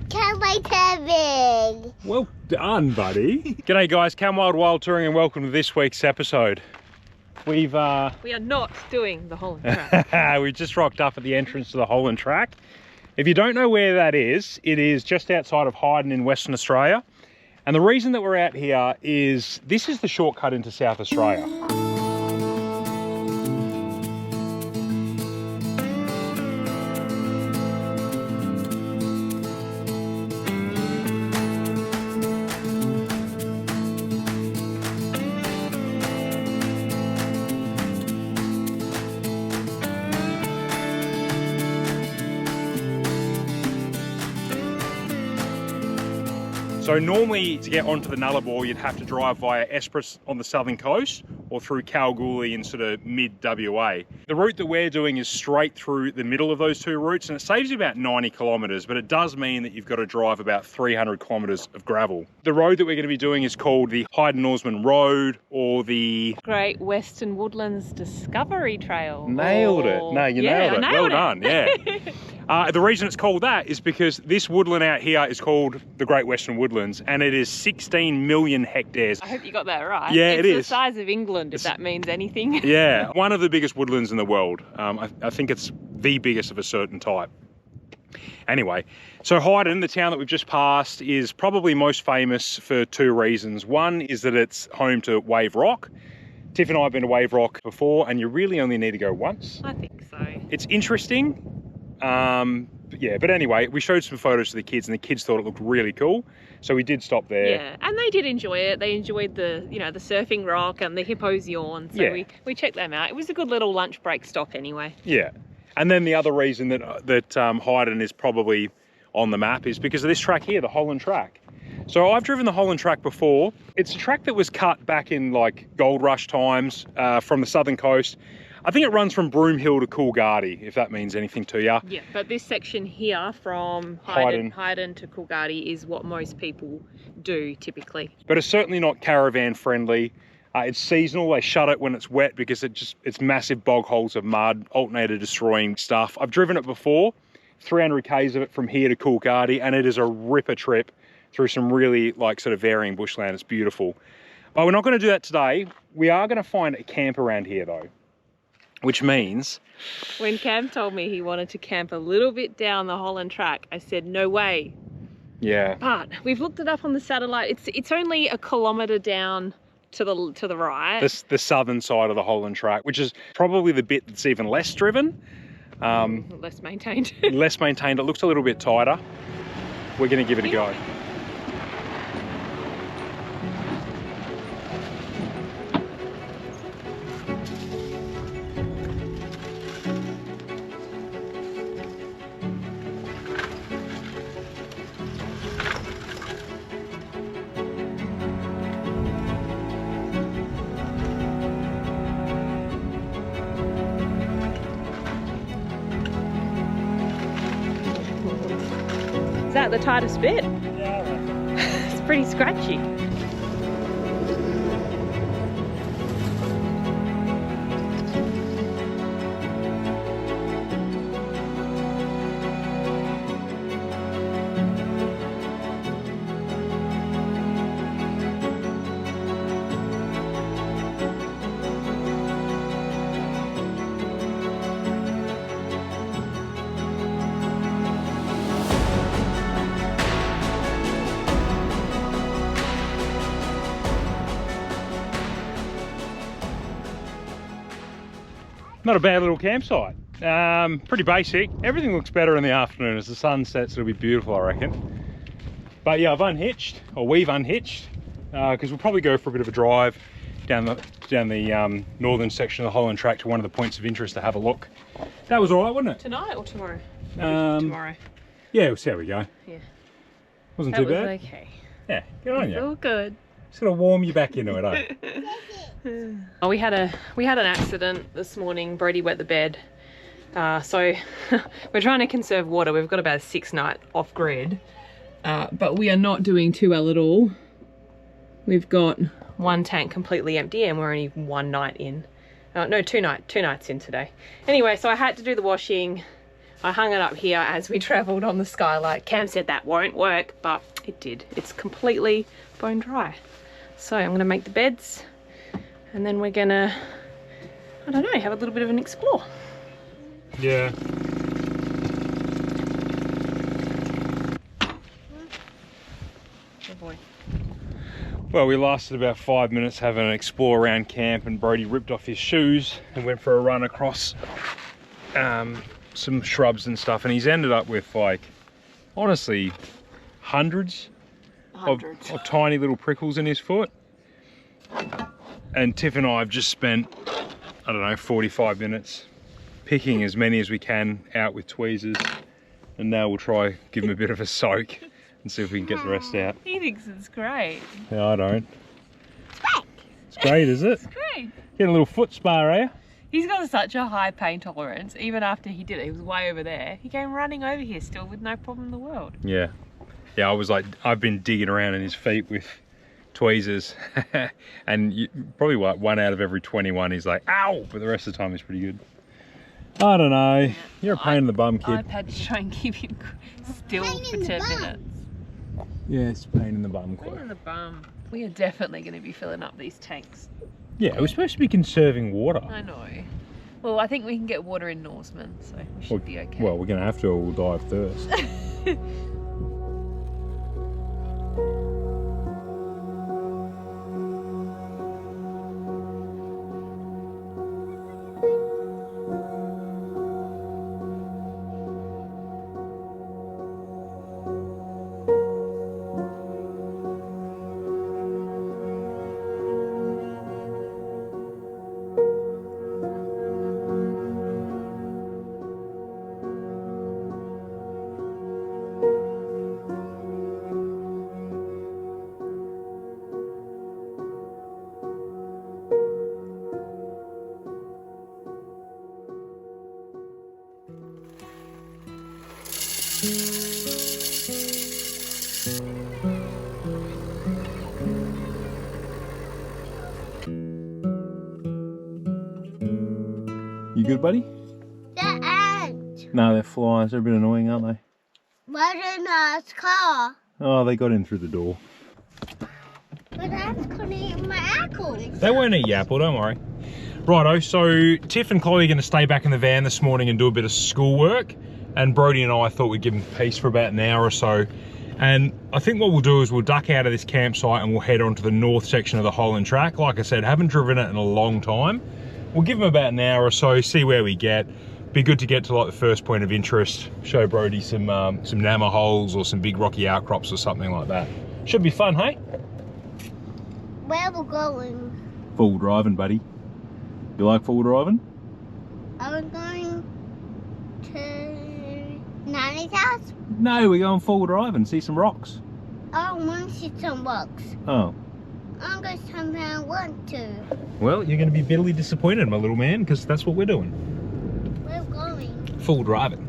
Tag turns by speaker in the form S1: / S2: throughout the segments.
S1: Can my Kevin?
S2: Well done, buddy. G'day guys, Cam Wild Touring and welcome to this week's episode. We are
S3: not doing the Holland Track.
S2: we just rocked up at the entrance to the Holland Track. If you don't know where that is, it is just outside of Hyden in Western Australia. And the reason that we're out here is this is the shortcut into South Australia. So normally to get onto the Nullarbor, you'd have to drive via Esperance on the southern coast or through Kalgoorlie in sort of mid-WA. The route that we're doing is straight through the middle of those two routes, and it saves you about 90 kilometres, but it does mean that you've got to drive about 300 kilometres of gravel. The road that we're going to be doing is called the Hyden Norseman Rd or the
S3: Great Western Woodlands Discovery Trail.
S2: Nailed it. No, you nailed it. Well done, yeah. The reason it's called that is because this woodland out here is called the Great Western Woodlands, and it is 16 million hectares.
S3: I hope you got that right.
S2: Yeah, it is.
S3: It's the size of England, if that means anything.
S2: Yeah, one of the biggest woodlands in the world. I think it's the biggest of a certain type. Anyway, so Hyden, the town that we've just passed, is probably most famous for two reasons. One is that it's home to Wave Rock. Tiff and I have been to Wave Rock before, and you really only need to go once.
S3: I think so.
S2: It's interesting. Yeah, but anyway, we showed some photos to the kids and the kids thought it looked really cool, so we did stop there.
S3: Yeah, and they did enjoy it. They enjoyed the, you know, the surfing rock and the hippos yawn, so
S2: yeah.
S3: we checked them out. It was a good little lunch break stop anyway.
S2: Yeah, and then the other reason that Hyden is probably on the map is because of this track here, the Holland Track. So I've driven the Holland Track before. It's a track that was cut back in like gold rush times from the southern coast. I think it runs from Broomhill to Coolgardie, if that means anything to you.
S3: Yeah, but this section here from Hyden to Coolgardie is what most people do typically.
S2: But it's certainly not caravan friendly. It's seasonal. They shut it when it's wet because it's massive bog holes of mud, alternator destroying stuff. I've driven it before, 300 Ks of it from here to Coolgardie, and it is a ripper trip through some really like sort of varying bushland. It's beautiful. But we're not going to do that today. We are going to find a camp around here though. Which means...
S3: When Cam told me he wanted to camp a little bit down the Holland Track, I said, no way.
S2: Yeah.
S3: But we've looked it up on the satellite. It's only a kilometre down to the right.
S2: The southern side of the Holland Track, which is probably the bit that's even less driven.
S3: Less maintained.
S2: Less maintained. It looks a little bit tighter. We're going to give it a go.
S3: Is that the tightest bit?
S2: Yeah, I reckon.
S3: It's pretty scratchy.
S2: Not a bad little campsite. Pretty basic. Everything looks better in the afternoon. As the sun sets, it'll be beautiful, I reckon. But yeah, I've unhitched, or we've unhitched, because we'll probably go for a bit of a drive down the northern section of the Holland Track to one of the points of interest to have a look. That was all right, wasn't it?
S3: Tonight or tomorrow?
S2: Tomorrow. Yeah, we'll see how we go.
S3: Yeah.
S2: Wasn't too bad.
S3: Okay.
S2: Yeah, good on you.
S3: All good.
S2: Just gonna warm you back into it, eh?
S3: Oh, we had an accident this morning. Brodie wet the bed, so we're trying to conserve water. We've got about a 6-night off grid, but we are not doing too well at all. We've got one tank completely empty and we're only 1 night in. No, two nights in today. Anyway, so I had to do the washing. I hung it up here as we travelled on the skylight. Cam said that won't work, but it did. It's completely bone dry. So I'm gonna make the beds and then we're gonna, I don't know, have a little bit of an explore.
S2: Yeah.
S3: Good boy.
S2: Well, we lasted about 5 minutes having an explore around camp, and Brodie ripped off his shoes and went for a run across some shrubs and stuff, and he's ended up with, like, honestly, hundreds. Of tiny little prickles in his foot. And Tiff and I have just spent, I don't know, 45 minutes picking as many as we can out with tweezers, and now we'll try give him a bit of a soak and see if we can get the rest out.
S3: He thinks it's great.
S2: Yeah, I don't. It's great, is it?
S3: It's great.
S2: Getting a little foot spa, are you?
S3: He's got such a high pain tolerance. Even after he did it, he was way over there. He came running over here still with no problem in the world.
S2: Yeah. Yeah, I was like, I've been digging around in his feet with tweezers and probably like 1 out of every 21 he's like, ow! But the rest of the time he's pretty good. I don't know. Yeah. You're a pain in the bum, kid.
S3: I've had to try and keep him still for 10 minutes.
S2: Yeah, it's a pain in the bum.
S3: Pain in the bum. We are definitely going to be filling up these tanks.
S2: Yeah, we're supposed to be conserving water.
S3: I know. Well, I think we can get water in Norseman, so we should be okay.
S2: Well, we're going to have to or we'll die of thirst. You good, buddy?
S1: The ant.
S2: No, they're flies. They're a bit annoying, aren't they?
S1: Where's a nice car?
S2: Oh, they got in through the door.
S1: But that's gonna eat my apples.
S2: They won't eat your apple, don't worry. Righto, so Tiff and Chloe are going to stay back in the van this morning and do a bit of schoolwork. And Brodie and I thought we'd give them peace for about an hour or so. And I think what we'll do is we'll duck out of this campsite and we'll head onto the north section of the Holland Track. Like I said, haven't driven it in a long time. We'll give them about an hour or so, see where we get. Be good to get to like the first point of interest, show Brodie some Namma holes or some big rocky outcrops or something like that. Should be fun, hey?
S1: Where we're going?
S2: Full driving, buddy. You like full driving?
S1: I'm going to Nanny's house.
S2: No, we're going full driving, see some rocks.
S1: I want to see some rocks.
S2: Oh.
S1: I'm going somewhere I want to.
S2: Well, you're going to be bitterly disappointed, my little man, because that's what we're doing.
S1: We're going.
S2: Full driving.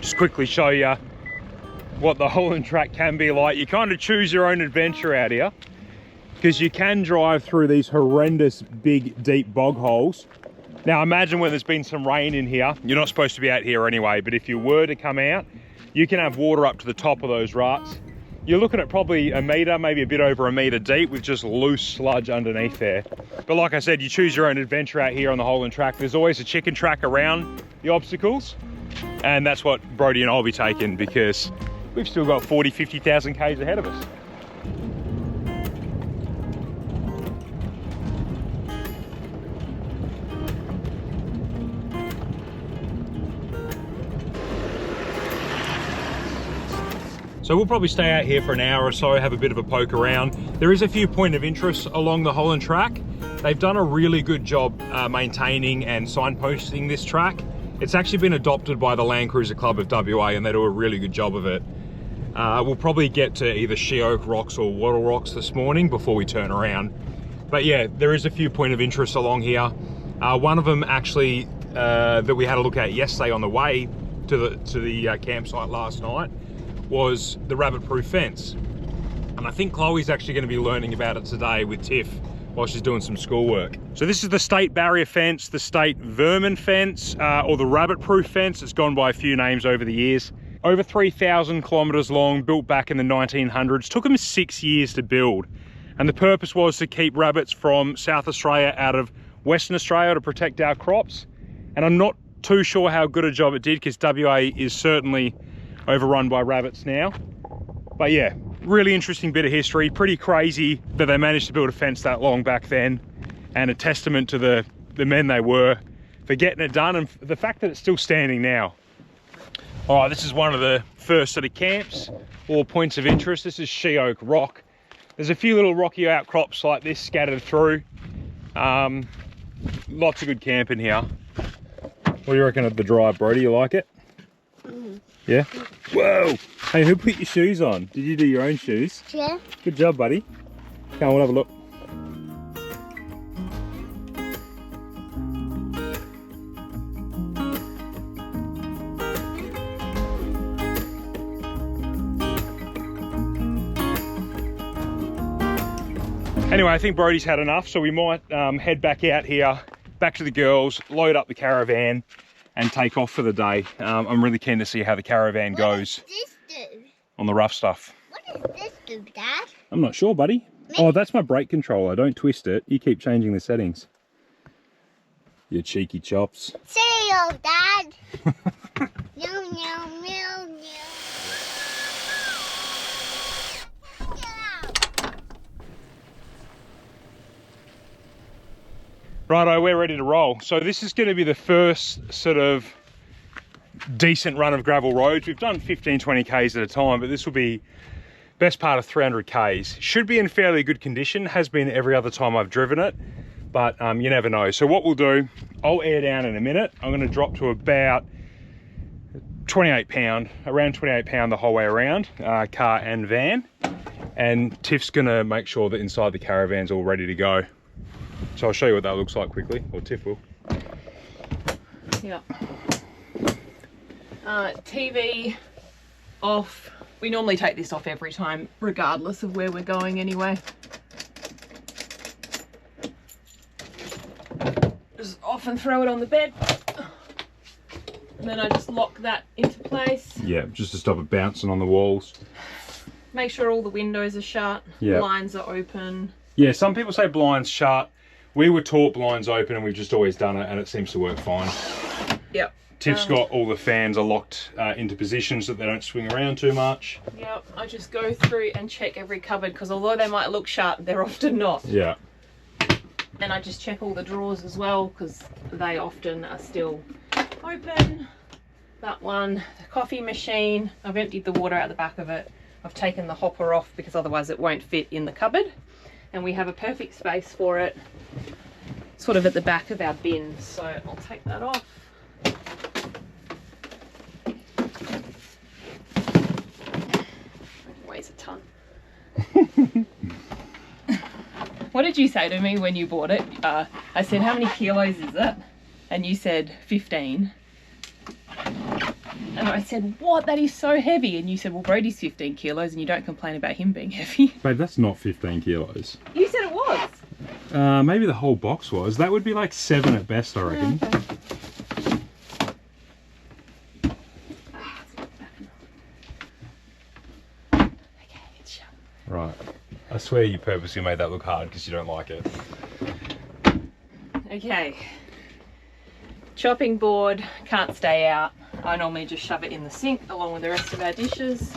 S2: Just quickly show you what the Holland Track can be like. You kind of choose your own adventure out here, because you can drive through these horrendous big deep bog holes. Now imagine when there's been some rain in here, you're not supposed to be out here anyway, but if you were to come out, you can have water up to the top of those ruts. You're looking at probably a metre, maybe a bit over a metre deep with just loose sludge underneath there. But like I said, you choose your own adventure out here on the Holland Track. There's always a chicken track around the obstacles, and that's what Brodie and I'll be taking, because we've still got 40, 50,000 Ks ahead of us. So we'll probably stay out here for an hour or so, have a bit of a poke around. There is a few points of interest along the Holland Track. They've done a really good job maintaining and signposting this track. It's actually been adopted by the Land Cruiser Club of WA, and they do a really good job of it. We'll probably get to either She Oak Rocks or Wattle Rocks this morning before we turn around. But yeah, there is a few points of interest along here. One of them actually that we had a look at yesterday on the way to the campsite last night was the rabbit-proof fence. And I think Chloe's actually going to be learning about it today with Tiff while she's doing some schoolwork. So this is the state barrier fence, the state vermin fence, or the rabbit-proof fence. It's gone by a few names over the years. Over 3,000 kilometers long, built back in the 1900s. Took them 6 years to build. And the purpose was to keep rabbits from South Australia out of Western Australia to protect our crops. And I'm not too sure how good a job it did, because WA is certainly overrun by rabbits now. But yeah, really interesting bit of history. Pretty crazy that they managed to build a fence that long back then, and a testament to the men they were for getting it done, and the fact that it's still standing now. All right, this is one of the first sort of camps or points of interest. This is She Oak Rock. There's a few little rocky outcrops like this scattered through. Lots of good camping here. What do you reckon of the drive, Brodie? You like it? Yeah? Whoa! Hey, who put your shoes on? Did you do your own shoes?
S1: Yeah.
S2: Good job, buddy. Come on, we'll have a look. Anyway, I think Brodie's had enough, so we might head back out here, back to the girls, load up the caravan, and take off for the day. I'm really keen to see how the caravan goes.
S1: What does this do?
S2: On the rough stuff.
S1: What does this do, Dad?
S2: I'm not sure, buddy. Oh, that's my brake controller. Don't twist it. You keep changing the settings. You cheeky chops.
S1: Cereal, Dad. Meow, meow, meow, meow.
S2: Righto, we're ready to roll. So this is going to be the first sort of decent run of gravel roads. We've done 15, 20 Ks at a time, but this will be best part of 300 Ks. Should be in fairly good condition, has been every other time I've driven it, but you never know. So what we'll do, I'll air down in a minute. I'm going to drop to about 28 pound, around 28 pound the whole way around, car and van. And Tiff's going to make sure that inside the caravan's all ready to go. So I'll show you what that looks like quickly, or Tiff will.
S3: Yeah. TV off. We normally take this off every time, regardless of where we're going anyway. Just off and throw it on the bed. And then I just lock that into place.
S2: Yeah, just to stop it bouncing on the walls.
S3: Make sure all the windows are shut,
S2: yeah.
S3: Blinds are open.
S2: Yeah, some people say blinds shut. We were taught blinds open, and we've just always done it, and it seems to work fine.
S3: Yep.
S2: Tiff's got all the fans are locked into positions that they don't swing around too much.
S3: Yep, I just go through and check every cupboard, because although they might look shut, they're often not.
S2: Yeah.
S3: And I just check all the drawers as well, because they often are still open. That one, the coffee machine, I've emptied the water out the back of it. I've taken the hopper off because otherwise it won't fit in the cupboard. And we have a perfect space for it, sort of at the back of our bin. So I'll take that off. It weighs a ton. What did you say to me when you bought it? I said, how many kilos is it? And you said 15. And I said, what? That is so heavy. And you said, well, Brodie's 15 kilos and you don't complain about him being heavy.
S2: Babe, that's not 15 kilos.
S3: You said it was.
S2: Maybe the whole box was. That would be like 7 at best, I reckon.
S3: Okay, it's shut.
S2: Right. I swear you purposely made that look hard because you don't like it.
S3: Okay. Chopping board, can't stay out. I normally just shove it in the sink along with the rest of our dishes.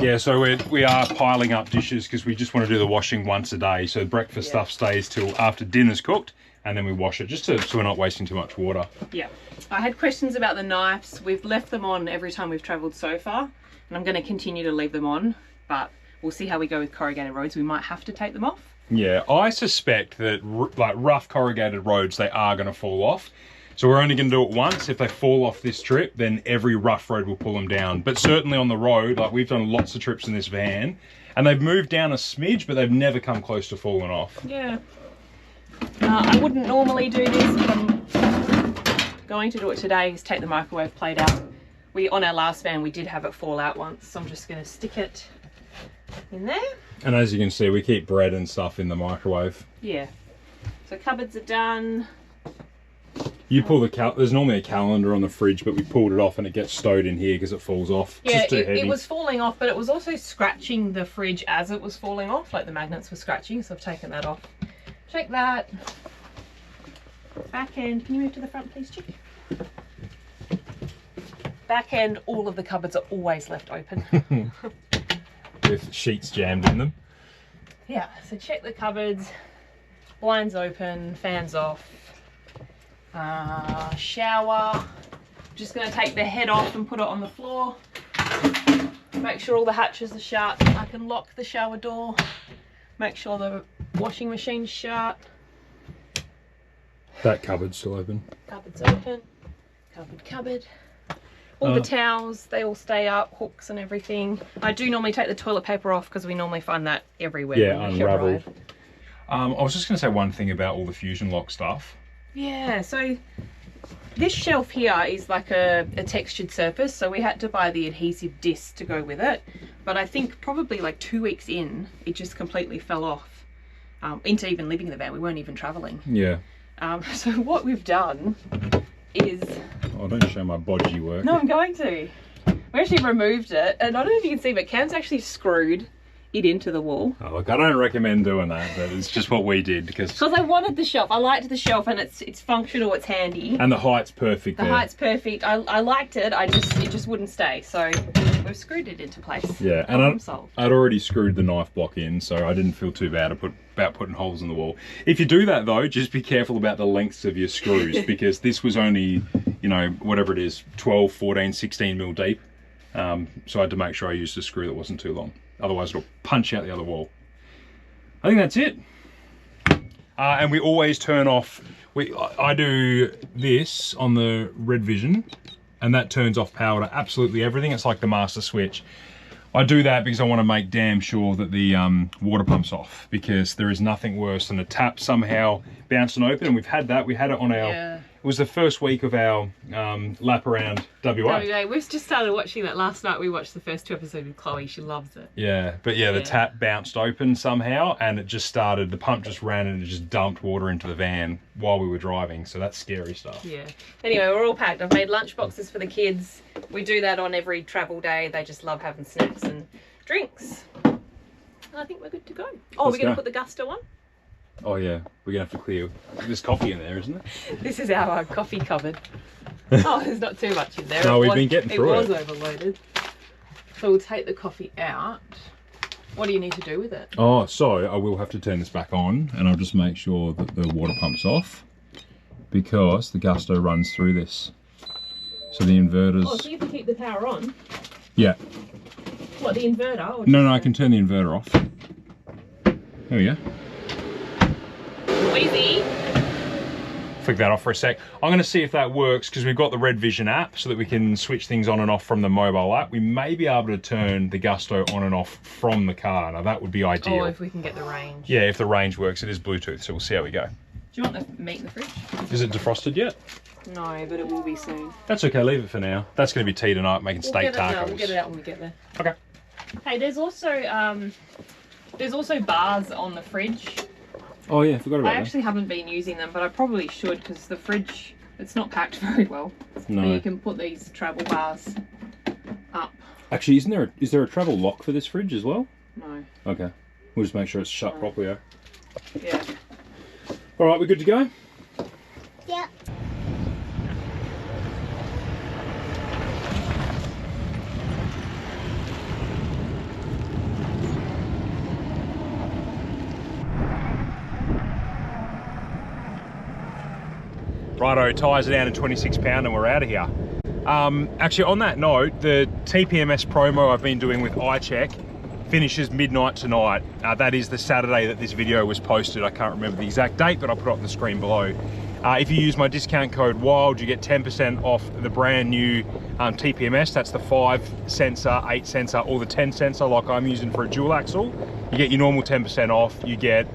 S2: Yeah, so we are piling up dishes because we just want to do the washing once a day. So breakfast stuff stays till after dinner's cooked, and then we wash it just so we're not wasting too much water.
S3: Yeah. I had questions about the knives. We've left them on every time we've travelled so far, and I'm going to continue to leave them on, but we'll see how we go with corrugated roads. We might have to take them off.
S2: Yeah, I suspect that like rough corrugated roads, they are going to fall off. So we're only going to do it once. If they fall off this trip, then every rough road will pull them down. But certainly on the road, like we've done lots of trips in this van, and they've moved down a smidge, but they've never come close to falling off.
S3: Yeah. I wouldn't normally do this, but I'm going to do it today, is take the microwave plate out, on our last van, we did have it fall out once, so I'm just going to stick it in there.
S2: And as you can see, we keep bread and stuff in the microwave.
S3: Yeah. So cupboards are done.
S2: You pull the there's normally a calendar on the fridge, but we pulled it off and it gets stowed in here because it falls off. It's
S3: Yeah,
S2: just too heavy.
S3: it was falling off, but it was also scratching the fridge as it was falling off, like the magnets were scratching, so I've taken that off. Check that. Back end, can you move to the front please, Chick? Back end, all of the cupboards are always left open.
S2: With sheets jammed in them.
S3: Yeah, so check the cupboards, blinds open, fans off. Shower, just going to take the head off and put it on the floor. Make sure all the hatches are shut. I can lock the shower door. Make sure the washing machine's shut.
S2: That cupboard's still open.
S3: Cupboard's open. Cupboard. All the towels, they all stay up, hooks and everything. I do normally take the toilet paper off because we normally find that everywhere.
S2: Yeah, unraveled. I was just going to say one thing about all the Fusion Lock stuff.
S3: Yeah, so this shelf here is like a textured surface, so we had to buy the adhesive disc to go with it, but I think probably like 2 weeks in it just completely fell off into even living in the van. We weren't even traveling.
S2: Yeah.
S3: So what we've done is...
S2: Oh, don't show my bodgy work.
S3: No, I'm going to. We actually removed it, and I don't know if you can see, but Cam's actually screwed it into the wall.
S2: Oh, look, I don't recommend doing that, but it's just what we did because
S3: I wanted the shelf. I liked the shelf, and it's functional, it's handy.
S2: And the height's perfect.
S3: The height's perfect. I liked it. It just wouldn't stay. So we've screwed it into place.
S2: Yeah, and I'd already screwed the knife block in, so I didn't feel too bad about putting holes in the wall. If you do that though, just be careful about the lengths of your screws because this was only, you know, whatever it is, 12, 14, 16 mil deep. So I had to make sure I used a screw that wasn't too long. Otherwise it'll punch out the other wall. I think that's it. And we always turn off, I do this on the Red Vision and that turns off power to absolutely everything. It's like the master switch. I do that because I want to make damn sure that the water pump's off because there is nothing worse than a tap somehow bouncing open, and we've had that. We had it on our... Yeah. It was the first week of our lap around WA.
S3: We've just started watching that last night. We watched the first 2 episodes with Chloe. She loves it.
S2: Yeah, but yeah, the tap bounced open somehow and it just started, the pump just ran and it just dumped water into the van while we were driving. So that's scary stuff. Yeah.
S3: Anyway, we're all packed. I've made lunch boxes for the kids. We do that on every travel day. They just love having snacks and drinks. I think we're good to go. Oh, we're going to put the Gusto on?
S2: Oh yeah, we're gonna have to clear. There's coffee in there, isn't there?
S3: This is our coffee cupboard. Oh, there's not too much in there.
S2: No, we've been getting through it.
S3: It was overloaded. So we'll take the coffee out. What do you need to do with it?
S2: Oh, so I will have to turn this back on and I'll just make sure that the water pump's off because the Gusto runs through this. So the inverters...
S3: Oh, so you can keep the power on?
S2: Yeah.
S3: What, the inverter? Or
S2: no, I can turn the inverter off. There we go.
S3: Easy.
S2: Flick that off for a sec. I'm going to see if that works because we've got the Red Vision app so that we can switch things on and off from the mobile app. We may be able to turn the Gusto on and off from the car. Now that would be ideal.
S3: Or if we can get the range.
S2: Yeah, if the range works. It is Bluetooth, so we'll see how we go.
S3: Do you want the meat in the fridge?
S2: Is it defrosted yet?
S3: No, but it will be soon.
S2: That's okay, leave it for now. That's going to be tea tonight, making steak tacos.
S3: No, we'll get it out when we get there.
S2: Okay.
S3: Hey, there's also bars on the fridge.
S2: Oh yeah, forgot about that.
S3: I actually haven't been using them, but I probably should because the fridge, it's not packed very well. No. But you can put these travel bars up.
S2: Actually, is there a travel lock for this fridge as well?
S3: No.
S2: Okay. We'll just make sure it's shut properly, eh?
S3: Yeah.
S2: All right, we're good to go?
S1: Yeah.
S2: Righto, tyres are down to 26 pound and we're out of here. Actually, on that note, the TPMS promo I've been doing with iCheck finishes midnight tonight. That is the Saturday that this video was posted. I can't remember the exact date, but I'll put it on the screen below. If you use my discount code WILD, you get 10% off the brand new TPMS. That's the 5 sensor, 8 sensor, or the 10 sensor like I'm using for a dual axle. You get your normal 10% off. You get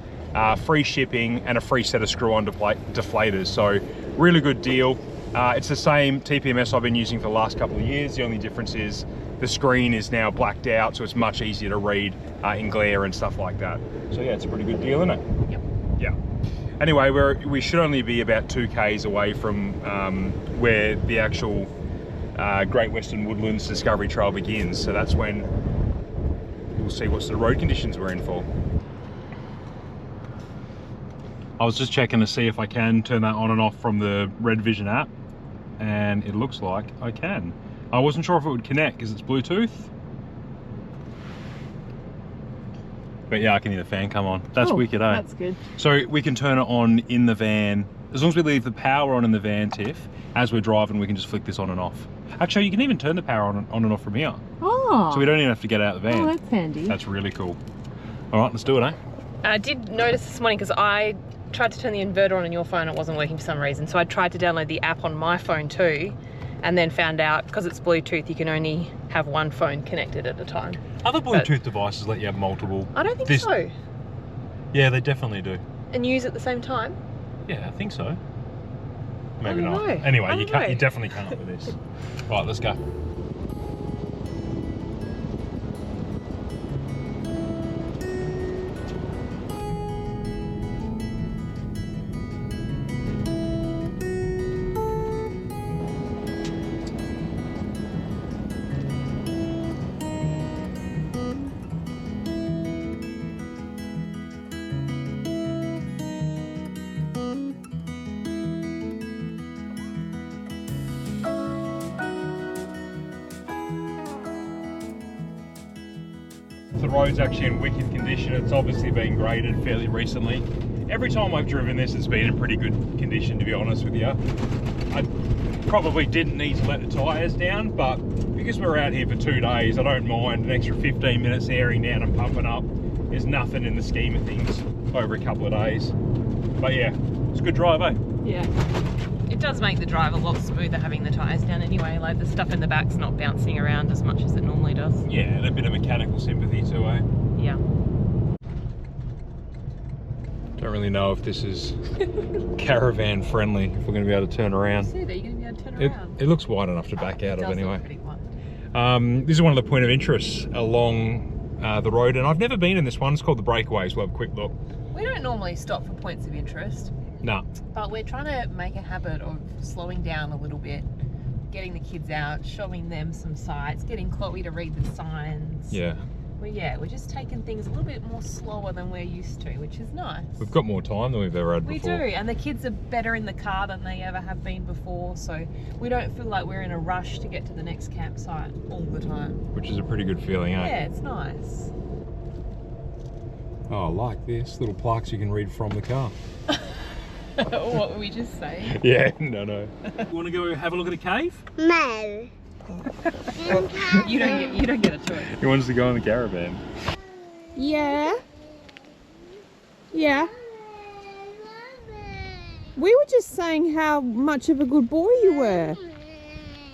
S2: free shipping and a free set of screw-on deflators. So really good deal. It's the same TPMS I've been using for the last couple of years. The only difference is the screen is now blacked out, so it's much easier to read in glare and stuff like that. So yeah, it's a pretty good deal, isn't it?
S3: Yep.
S2: Yeah. Anyway, we should only be about 2 k's away from where the actual Great Western Woodlands Discovery Trail begins. So that's when we'll see what sort of road conditions we're in for. I was just checking to see if I can turn that on and off from the Red Vision app, and it looks like I can. I wasn't sure if it would connect because it's Bluetooth. But yeah, I can hear the fan come on. That's wicked, eh?
S3: That's good.
S2: So we can turn it on in the van. As long as we leave the power on in the van, Tiff, as we're driving, we can just flick this on and off. Actually, you can even turn the power on and off from here.
S3: Oh.
S2: So we don't even have to get out of the van.
S3: Oh, that's handy.
S2: That's really cool. All right, let's do it, eh?
S3: I did notice this morning, because I tried to turn the inverter on your phone, it wasn't working for some reason. So I tried to download the app on my phone too, and then found out because it's Bluetooth, you can only have one phone connected at a time.
S2: Other Bluetooth devices let you have multiple.
S3: I don't think so.
S2: Yeah, they definitely do.
S3: And use at the same time?
S2: Yeah, I think so. Maybe
S3: I don't
S2: not.
S3: know.
S2: Anyway,
S3: I
S2: you
S3: don't
S2: can't.
S3: know.
S2: You definitely can't with this. Right, let's go. The road's actually in wicked condition. It's obviously been graded fairly recently. Every time I've driven this, it's been in pretty good condition, to be honest with you. I probably didn't need to let the tyres down, but because we're out here for 2 days, I don't mind an extra 15 minutes airing down and pumping up. There's nothing in the scheme of things over a couple of days. But yeah, it's a good drive, eh?
S3: Yeah. It does make the drive a lot smoother having the tyres down anyway. Like the stuff in the back's not bouncing around as much as it normally does.
S2: Yeah, and a bit of mechanical sympathy too, eh?
S3: Yeah.
S2: Don't really know if this is caravan friendly, if we're going to be able to turn around.
S3: See that, you're going to be able to turn around.
S2: It looks wide enough to back out
S3: It
S2: of
S3: does
S2: anyway.
S3: look pretty wide.
S2: This is one of the point of interests along the road, and I've never been in this one. It's called the Breakaways. We'll have a quick look.
S3: We don't normally stop for points of interest.
S2: No.
S3: But we're trying to make a habit of slowing down a little bit, getting the kids out, showing them some sights, getting Chloe to read the signs.
S2: Yeah.
S3: We're just taking things a little bit more slower than we're used to, which is nice.
S2: We've got more time than we've ever had before.
S3: We do, and the kids are better in the car than they ever have been before, so we don't feel like we're in a rush to get to the next campsite all the time.
S2: Which is a pretty good feeling, eh?
S3: Yeah, it's nice.
S2: Oh, I like this. Little plaques you can read from the car.
S3: What were we just saying?
S2: Yeah, no. You want to go have a look at a cave?
S1: No.
S3: You don't get a choice.
S2: He wants to go in the caravan.
S4: Yeah. Yeah. We were just saying how much of a good boy you were.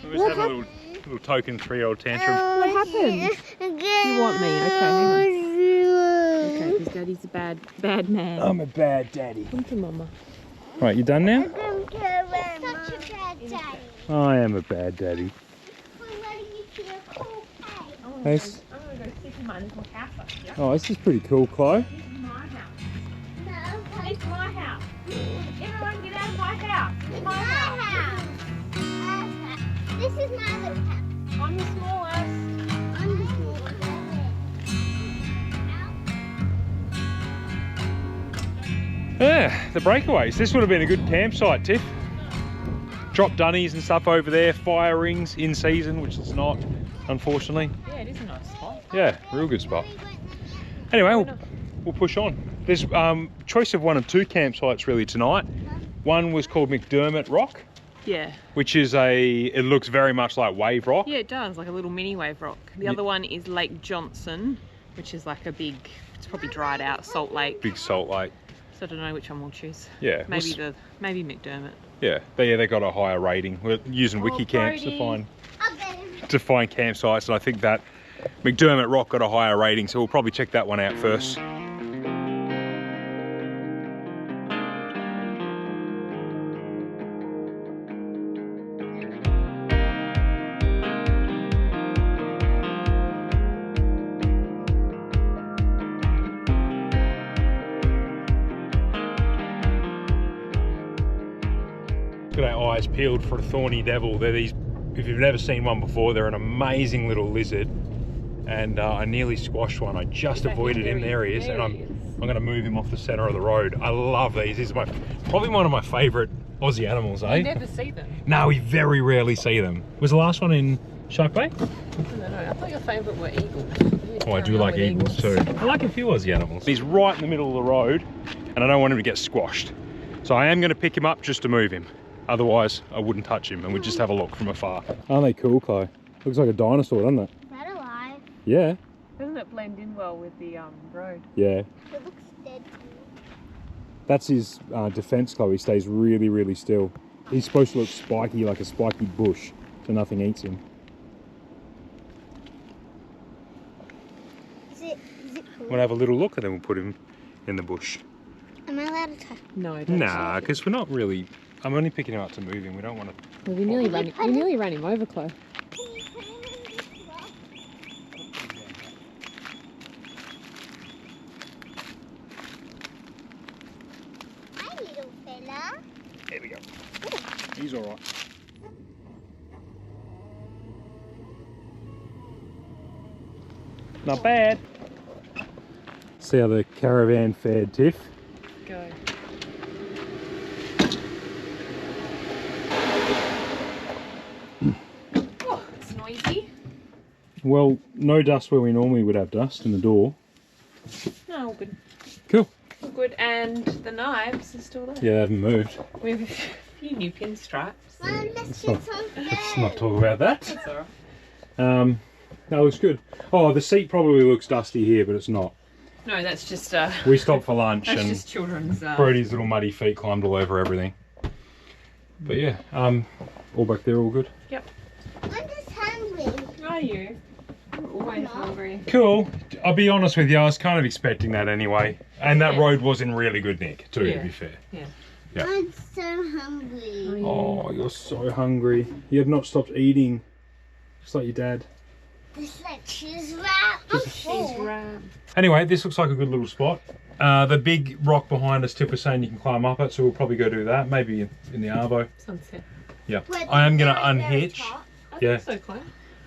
S2: Let's have a little token 3-year-old tantrum.
S4: What happened? You want me? Okay, hang on. Okay, because Daddy's a bad man.
S2: I'm a bad daddy.
S4: Come to Mama.
S2: Right, you done now?
S1: Such a bad daddy.
S2: I am a bad daddy.
S1: I'm ready to get a cool cake.
S2: Nice.
S3: I'm going to go stick in my little house up here.
S2: Oh, this is pretty cool, Chloe.
S3: This is my house.
S1: No,
S3: It's my house. Everyone get out of my house. It's
S1: it's
S3: my house.
S1: This is my little house.
S3: I'm the smallest.
S1: I'm the smallest.
S2: Yeah, the Breakaways. This would have been a good campsite, Tiff. Drop dunnies and stuff over there, fire rings in season, which it's not, unfortunately.
S3: Yeah, it is a nice spot.
S2: Yeah, real good spot. Anyway, we'll push on. There's choice of 1 of 2 campsites really tonight. One was called McDermid Rock,
S3: Yeah.
S2: which is it looks very much like Wave Rock.
S3: Yeah, it does, like a little mini wave rock. The other one is Lake Johnson, which is like a big, it's probably dried out salt lake.
S2: Big salt lake.
S3: So I don't know which one we'll choose.
S2: Yeah.
S3: Maybe McDermid.
S2: Yeah, they got a higher rating. We're using wiki camps to
S3: Brodie.
S2: find campsites, and I think that McDermid Rock got a higher rating, so we'll probably check that one out first. Got our eyes peeled for a Thorny Devil. They're these, if you've never seen one before, they're an amazing little lizard. And I nearly squashed one. I just avoided him. There he is. And I'm going to move him off the centre of the road. I love these. These are probably one of my favourite Aussie animals, eh?
S3: You never see them.
S2: No, we very rarely see them. Was the last one in Shark Bay?
S3: I don't know. I thought your favourite were eagles.
S2: Oh, I do like eagles too. I like a few Aussie animals. He's right in the middle of the road and I don't want him to get squashed. So I am going to pick him up just to move him. Otherwise, I wouldn't touch him and we'd just have a look from afar. Aren't they cool, Chloe? Looks like a dinosaur, doesn't it?
S1: Is that alive?
S2: Yeah.
S3: Doesn't it blend in well with the road?
S2: Yeah.
S1: It looks dead.
S2: That's his defense, Chloe. He stays really, really still. He's supposed to look spiky, like a spiky bush, so nothing eats him.
S1: Is it cool?
S2: We'll have a little look and then we'll put him in the bush.
S1: Am I allowed to touch?
S3: No, don't.
S2: Nah, because we're not really... I'm only picking him up to move him. We don't want to...
S3: Well, we nearly ran him over, Chloe.
S1: Can you put him in this box? Hi, little fella.
S2: There we go. He's all right. Not bad. See how the Caravan fared, Tiff?
S3: Go. Oh, it's noisy.
S2: Well, no dust where we normally would have dust in the door.
S3: No, all good.
S2: Cool.
S3: All good. And the knives are still there.
S2: Yeah, they haven't moved.
S3: We have a few new pinstripes.
S1: Mom, let's
S2: Let's
S1: get
S2: not talk about that.
S3: That's all right.
S2: That looks good. Oh, the seat probably looks dusty here, but it's not.
S3: No, that's just
S2: We stopped for lunch
S3: that's
S2: and
S3: just children's.
S2: Brodie's little muddy feet climbed all over everything. But yeah, all back there, all good.
S3: Yep.
S1: I'm just hungry.
S3: Are you? I'm always hungry.
S2: Cool. I'll be honest with you, I was kind of expecting that anyway. And that road was in really good nick too, to be fair.
S3: Yeah.
S2: Yeah.
S1: I'm so hungry.
S2: Oh, you're so hungry. You have not stopped eating. Just like your dad.
S1: This is like cheese wrap. I'm full.
S2: Anyway, this looks like a good little spot. The big rock behind us, Tiff was saying you can climb up it, so we'll probably go do that. Maybe in the arvo.
S3: Sunset.
S2: Yeah.
S1: Wait,
S2: I am going
S1: is
S2: to
S1: there a
S2: unhitch.
S1: top?
S2: Yeah.
S3: So close.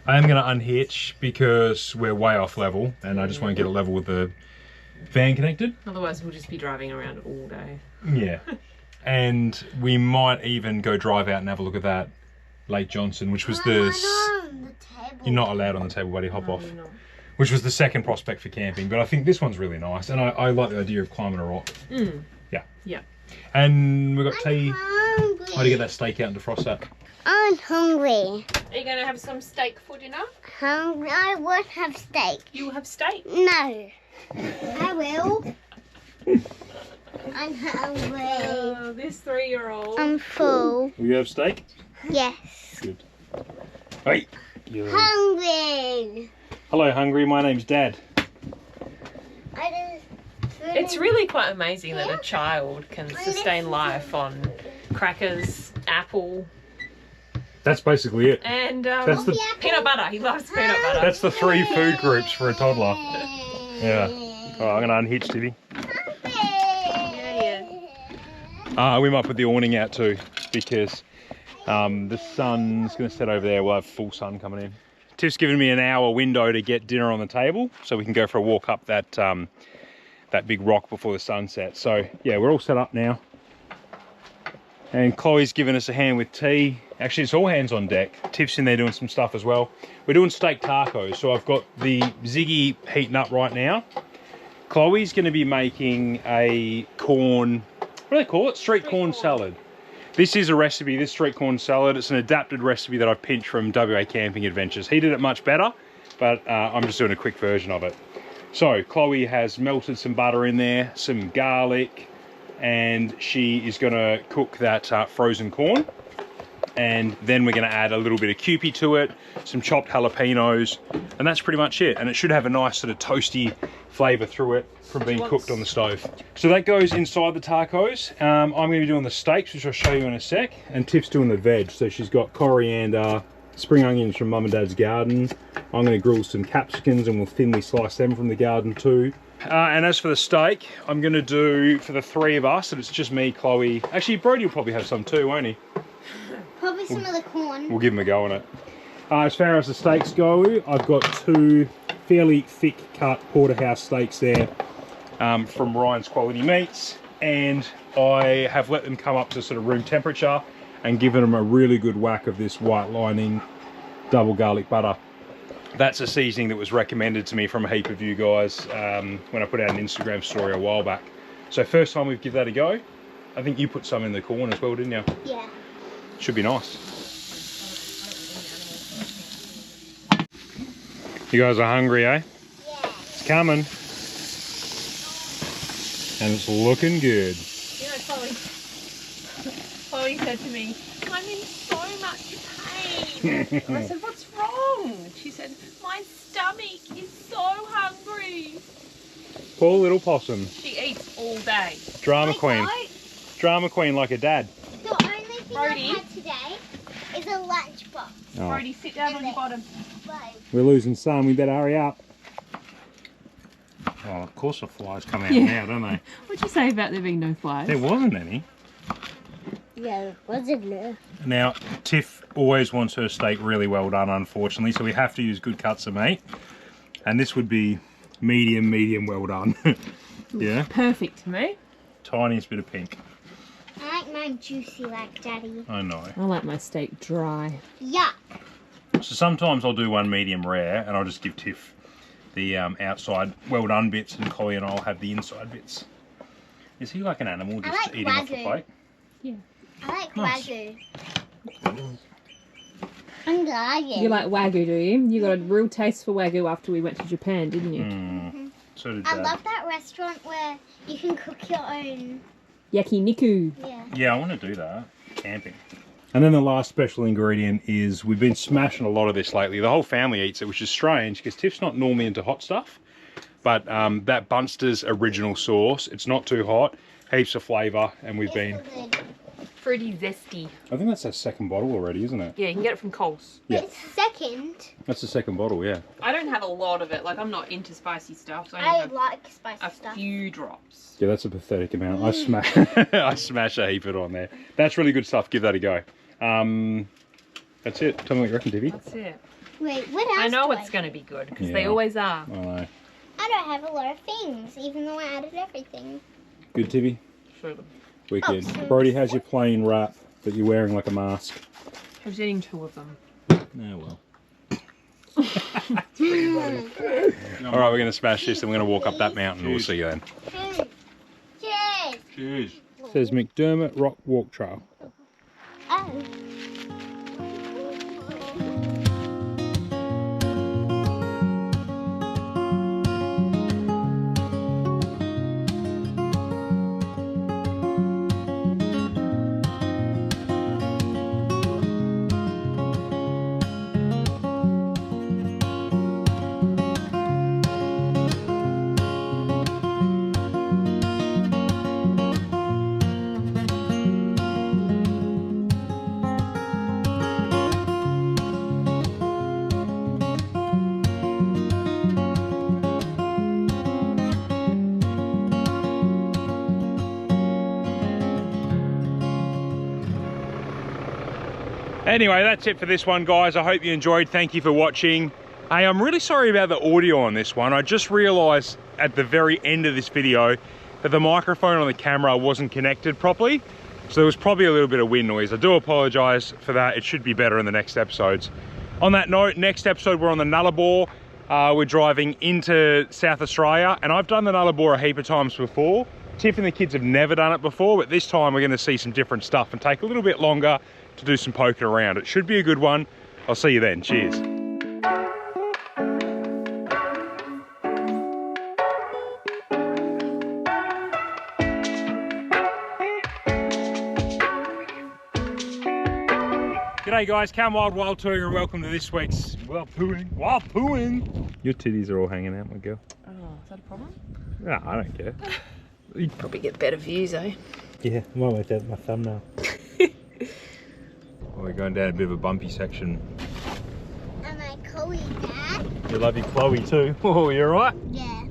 S2: I am going to unhitch because we're way off level and I just want to get it level with the van connected.
S3: Otherwise, we'll just be driving around all day.
S2: Yeah. And we might even go drive out and have a look at that Lake Johnson, which was
S1: I'm
S2: the...
S1: on the table.
S2: You're not allowed on the table, buddy. Hop
S3: No,
S2: off.
S3: you're not.
S2: Which was the second prospect for camping, but I think this one's really nice, and I like the idea of climbing a rock.
S3: Mm.
S2: Yeah.
S3: Yeah.
S2: And we've got tea.
S1: Hungry.
S2: How to get that steak out and defrost that?
S1: I'm hungry.
S3: Are you going to have some steak for dinner?
S1: Hungry. I won't have steak.
S3: You'll have steak.
S1: No. I will. I'm hungry.
S3: This 3-year-old.
S1: I'm full.
S2: Will you have steak?
S1: Yes.
S2: Good. Hey. Yeah.
S1: Hungry.
S2: Hello, hungry. My name's Dad.
S3: It's really quite amazing that a child can sustain life on crackers, apple,
S2: That's basically it.
S3: and
S2: That's the
S3: peanut butter. He loves peanut butter.
S2: that's the 3 food groups for a toddler. Yeah. All right, I'm gonna unhitch, Tiffy. We might put the awning out too because the sun's gonna set over there. We'll have full sun coming in. Tiff's given me an hour window to get dinner on the table, so we can go for a walk up that that big rock before the sun sets. So yeah, we're all set up now. And Chloe's given us a hand with tea. Actually, it's all hands on deck. Tiff's in there doing some stuff as well. We're doing steak tacos. So I've got the Ziggy heating up right now. Chloe's going to be making a corn, what do they call it? Street corn salad. This is a recipe, this street corn salad. It's an adapted recipe that I've pinched from WA Camping Adventures. He did it much better, but I'm just doing a quick version of it. So Chloe has melted some butter in there, some garlic, and she is going to cook that frozen corn. And then we're going to add a little bit of Kewpie to it, some chopped jalapenos, and that's pretty much it. And it should have a nice sort of toasty flavour through it from being cooked on the stove. So that goes inside the tacos. I'm going to be doing the steaks, which I'll show you in a sec. And Tiff's doing the veg. So she's got coriander, spring onions from Mum and Dad's garden. I'm going to grill some capsicums and we'll thinly slice them from the garden too. And as for the steak, I'm going to do for the 3 of us, and it's just me, Chloe. Actually, Brodie will probably have some too, won't he?
S1: Probably some of the corn.
S2: We'll give them a go on it. As far as the steaks go, I've got 2 fairly thick cut porterhouse steaks there from Ryan's Quality Meats, and I have let them come up to sort of room temperature and given them a really good whack of this white lining double garlic butter. That's a seasoning that was recommended to me from a heap of you guys when I put out an Instagram story a while back. So first time we've give that a go. I think you put some in the corn as well, didn't you?
S1: Yeah.
S2: Should be nice. You guys are hungry, eh?
S1: Yeah.
S2: It's coming. And it's looking good.
S3: You know, Chloe said to me, I'm in so much pain. And I said, what's wrong? She said, my stomach is so hungry.
S2: Poor little possum.
S3: She eats all day.
S2: Drama
S1: Hey,
S2: queen.
S1: guys,
S2: Drama queen like a dad.
S1: the only thing
S3: Brodie.
S1: I've had today is a lunchbox.
S2: Oh.
S3: Brodie, sit down on your bottom.
S1: Like,
S2: We're losing sun, we better hurry up. Oh, of course the flies come out now, don't they?
S4: What'd you say about there being no flies?
S2: There wasn't any.
S1: yeah, wasn't there?
S2: Now, Tiff always wants her steak really well done, unfortunately, so we have to use good cuts of meat. And this would be medium well done. Yeah,
S4: Perfect to me.
S2: tiniest bit of pink.
S1: I like mine juicy like Daddy.
S2: I know.
S4: I like my steak dry.
S1: Yuck.
S2: So sometimes I'll do one medium rare and I'll just give Tiff the outside well done bits, and Collie and I'll have the inside bits. Is he like an animal just
S1: like
S2: eating off the
S1: Wagyu.
S2: plate?
S4: Yeah.
S1: I like
S2: Nice.
S1: Wagyu. I'm dying.
S4: You like Wagyu, do you? You got a real taste for Wagyu after we went to Japan, didn't you?
S2: Mm. So did
S1: I
S2: Dad.
S1: love that restaurant where you can cook your own.
S4: Yakiniku.
S1: Yeah.
S2: Yeah, I want to do that. Camping. And then the last special ingredient is, we've been smashing a lot of this lately. The whole family eats it, which is strange because Tiff's not normally into hot stuff. But that Bunster's original sauce, it's not too hot, heaps of flavour, and we've been...
S1: It's good.
S3: Fruity zesty.
S2: I think that's our second bottle already, isn't it?
S3: Yeah, you can get it from Coles.
S2: Yeah.
S1: It's second.
S2: That's the second bottle, yeah.
S3: I don't have a lot of it. Like, I'm not into spicy stuff, so I
S1: I
S3: only have
S1: like spicy
S3: a
S1: stuff.
S3: few drops.
S2: Yeah, that's a pathetic amount. I smash a heap of it on there. That's really good stuff. Give that a go. That's it. Tell me what you reckon, Tiffy.
S3: That's it.
S1: Wait, what else?
S3: I know
S1: do
S3: it's going to be good, because
S2: Yeah.
S3: they always are.
S2: I know.
S1: I don't have a lot of things, even though I added everything.
S2: Good, Tiffy.
S3: Show them.
S2: Wicked.
S1: Oh, so-
S2: Brodie has your plain wrap that you're wearing like a mask.
S3: I was eating 2 of them.
S2: Oh well. All right, we're going to smash this and we're going to walk up that mountain. We'll see you then.
S1: Cheers. Cheers.
S2: Cheers. Says McDermid Rock Walk Trail.
S1: Oh.
S2: Anyway, that's it for this one, guys. I hope you enjoyed. Thank you for watching. Hey, I'm really sorry about the audio on this one. I just realized at the very end of this video that the microphone on the camera wasn't connected properly. So there was probably a little bit of wind noise. I do apologize for that. It should be better in the next episodes. On that note, next episode, we're on the Nullarbor. We're driving into South Australia, and I've done the Nullarbor a heap of times before. Tiff and the kids have never done it before, but this time we're gonna see some different stuff and take a little bit longer to do some poking around. It should be a good one. I'll see you then. Cheers. G'day guys, Cam Wild Touring, and welcome to this week's Wild Pooing. Your titties are all hanging out, my girl.
S3: Oh, is that a problem?
S2: No, I don't care.
S3: You'd probably get better views, eh?
S2: Yeah, I might make that my thumbnail. Well, we're going down a bit of a bumpy section.
S1: Am I Chloe, Dad?
S2: You love your Chloe too. Oh, you alright?
S1: Yeah.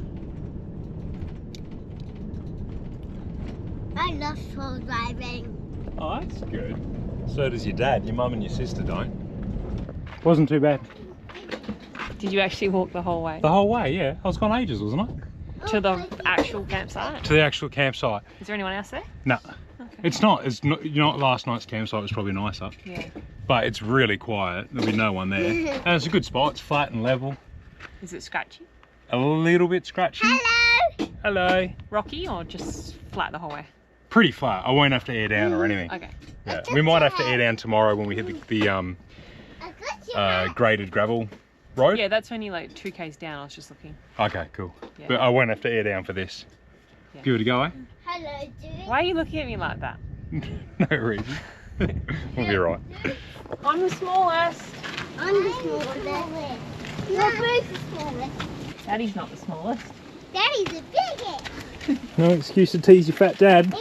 S1: I love slow driving.
S2: Oh, that's good. So does your dad. Your mum and your sister don't. Wasn't too bad.
S3: Did you actually walk the whole way?
S2: The whole way, yeah. I was gone ages, wasn't I?
S3: To the actual campsite?
S2: To the actual campsite.
S3: Is there anyone else there?
S2: No.
S3: Okay.
S2: It's not. You know, last night's campsite was probably nicer.
S3: Yeah.
S2: But it's really quiet. There'll be no one there. And it's a good spot. It's flat and level.
S3: Is it scratchy?
S2: A little bit scratchy.
S1: Hello.
S2: Hello.
S3: Rocky or just flat the whole way?
S2: Pretty flat. I won't have to air down or anything.
S3: Okay.
S2: Yeah. We might have to air down tomorrow when we hit the graded gravel road.
S3: Yeah, that's only like 2k's down. I was just looking.
S2: Okay, cool.
S3: Yeah.
S2: But I won't have to air down for this.
S3: Yeah.
S2: Give it a go, eh?
S1: Hello, dude.
S3: Why are you looking at me like that?
S2: No reason. We'll be right.
S3: I'm the smallest.
S1: I'm the smallest. You're both the smallest.
S3: Daddy's not the smallest.
S1: Daddy's the biggest.
S2: No excuse to tease your fat dad.
S1: Even